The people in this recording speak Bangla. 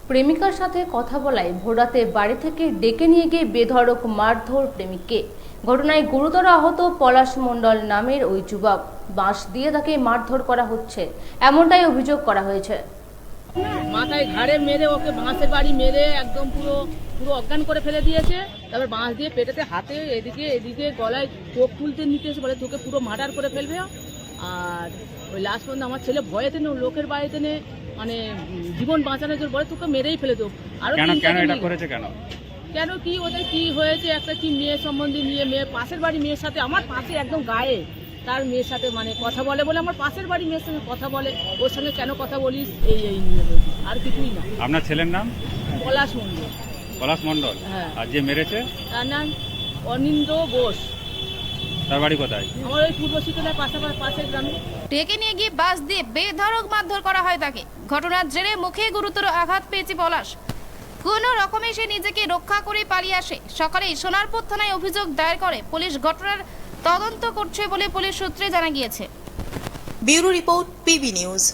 প্রেমিকার সাথে কথা বলায় ভোররাতে বাড়ি থেকে ডেকে নিয়ে গিয়ে বেধড়ক মারধর প্রেমিককে। ঘটনায় গুরুতর আহত পলাশ মণ্ডল নামের ওই যুবক। বাঁশ দিয়ে তাকে মারধর করা হচ্ছে, এমনটাই অভিযোগ করা হয়েছে। মাথায় ঘাড়ে মেরে ওকে বাঁশের বাড়ি মেরে একদম পুরো অজ্ঞান করে ফেলে দিয়েছে। তারপর বাঁশ দিয়ে পেটেতে হাতে এদিকে গলায় চোখ তুলতে নিতে এসে বলে তোকে পুরো মার্ডার করে ফেলবে। আর ওই লাস্ট পর্যন্ত আমার ছেলে ভয়েতে নে লোকের বাড়িতে নে মানে জীবন বাঁচানোর জন্য বলে তোকে মেরেই ফেলে দেবো। আরো কেন কি ওদের কি হয়েছে, একটা কি মেয়ে সম্বন্ধে নিয়ে মেয়ে পাশের বাড়ি মেয়ের সাথে আমার পাশে একদম গায়ে তার মেয়ের সাথে মানে কথা বলে বলে আমার পাশের বাড়ি মেয়ের সঙ্গে কথা বলে, ওর সঙ্গে কেন কথা বলিস এই নিয়ে আর কিছুই না। আপনার ছেলের নাম? পলাশ মণ্ডল। পলাশ মণ্ডল? হ্যাঁ। আর যে মেরেছে তার নাম অনিন্দ বোস। তার বাড়ি কোথায়? আমার ওই পূর্ব শীতলার পাশের গ্রামে। ডেকে নিয়ে গিয়ে বাস দিয়ে বেধড়ক মারধর করা হয় তাকে। ঘটনার জেরে মুখে গুরুতর আঘাত পেয়েছে পলাশ। কোনো রকমে সে নিজেকে রক্ষা করে পালিয়ে আসে। সকালে সোনারপুর থানায় অভিযোগ দায়ের করে পুলিশ। ঘটনার তদন্ত করছে বলে পুলিশ সূত্রে জানা গিয়েছে। Bureau report, PB news.